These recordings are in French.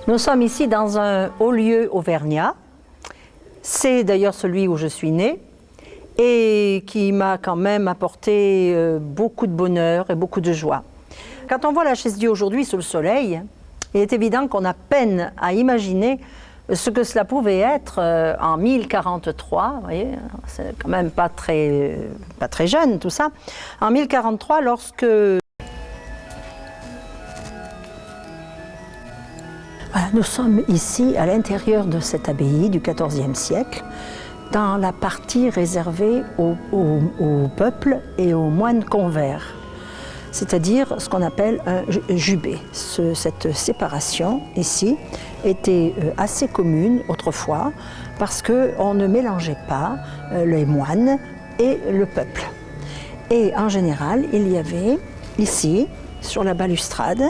Nous sommes ici dans un haut lieu auvergnat. C'est d'ailleurs celui où je suis née et qui m'a quand même apporté beaucoup de bonheur et beaucoup de joie. Quand on voit la Chaise-Dieu aujourd'hui sous le soleil, il est évident qu'on a peine à imaginer ce que cela pouvait être en 1043, vous voyez, c'est quand même pas très jeune tout ça, en 1043 lorsque... Voilà, nous sommes ici à l'intérieur de cette abbaye du XIVe siècle, dans la partie réservée au peuple et aux moines convers, c'est-à-dire ce qu'on appelle un jubé. Cette séparation ici était assez commune autrefois parce qu'on ne mélangeait pas les moines et le peuple. Et en général, il y avait ici, sur la balustrade,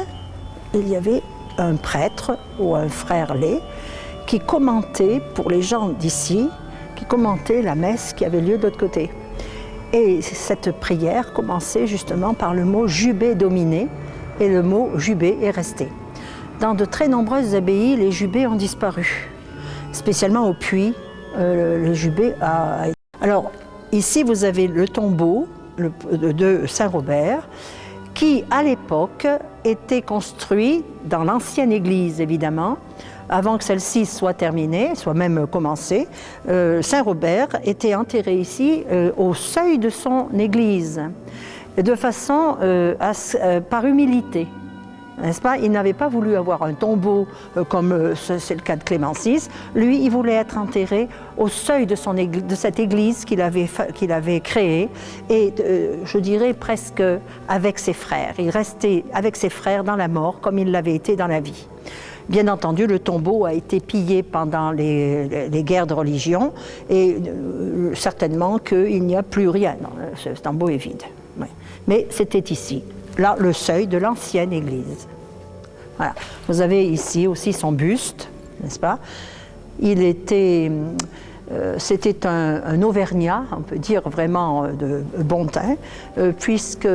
il y avait un prêtre ou un frère laïc qui commentait pour les gens d'ici, qui commentait la messe qui avait lieu de l'autre côté. Et cette prière commençait justement par le mot jubé dominé, et le mot jubé est resté. Dans de très nombreuses abbayes, les jubés ont disparu, spécialement au Puy, le jubé a... Alors ici vous avez le tombeau de Saint-Robert, qui à l'époque était construit dans l'ancienne église évidemment, avant que celle-ci soit terminée, soit même commencée. Saint-Robert était enterré ici au seuil de son église, de façon par humilité. N'est-ce pas? Il n'avait pas voulu avoir un tombeau comme c'est le cas de Clément VI. Lui, il voulait être enterré au seuil de cette église qu'il avait créée et je dirais presque avec ses frères. Il restait avec ses frères dans la mort comme il l'avait été dans la vie. Bien entendu, le tombeau a été pillé pendant les guerres de religion et certainement qu'il n'y a plus rien. Non, ce tombeau est vide. Oui. Mais c'était ici. Là, le seuil de l'ancienne église. Voilà. Vous avez ici aussi son buste, n'est-ce pas? Il était, c'était un Auvergnat, on peut dire vraiment de bon teint, puisque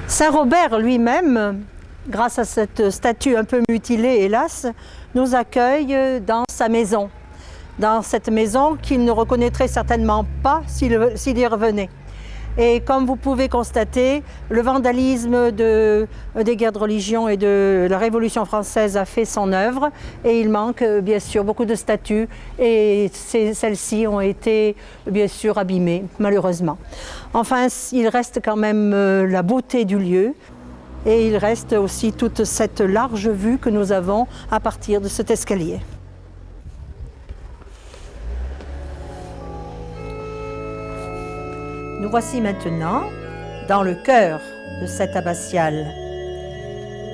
Saint-Robert lui-même, grâce à cette statue un peu mutilée, hélas, nous accueille dans sa maison. Dans cette maison qu'il ne reconnaîtrait certainement pas s'il y revenait. Et comme vous pouvez constater, le vandalisme des guerres de religion et de la Révolution française a fait son œuvre et il manque bien sûr beaucoup de statues et celles-ci ont été bien sûr abîmées malheureusement. Enfin, il reste quand même la beauté du lieu et il reste aussi toute cette large vue que nous avons à partir de cet escalier. Nous voici maintenant dans le cœur de cette abbatiale.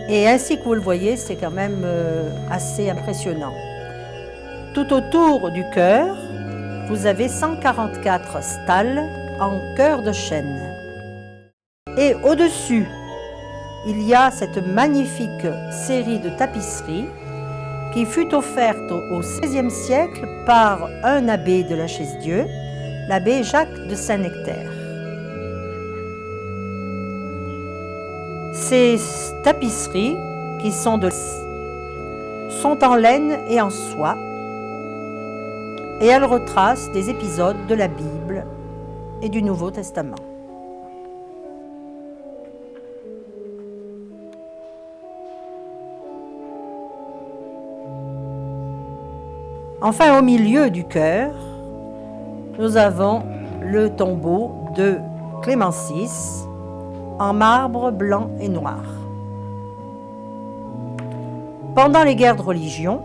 Et ainsi que vous le voyez, c'est quand même assez impressionnant. Tout autour du chœur, vous avez 144 stalles en cœur de chêne. Et au-dessus, il y a cette magnifique série de tapisseries qui fut offerte au XVIe siècle par un abbé de la Chaise-Dieu, l'abbé Jacques de Saint-Nectaire. Ces tapisseries, qui sont en laine et en soie, et elles retracent des épisodes de la Bible et du Nouveau Testament. Enfin, au milieu du chœur, nous avons le tombeau de Clément VI en marbre blanc et noir. Pendant les guerres de religion,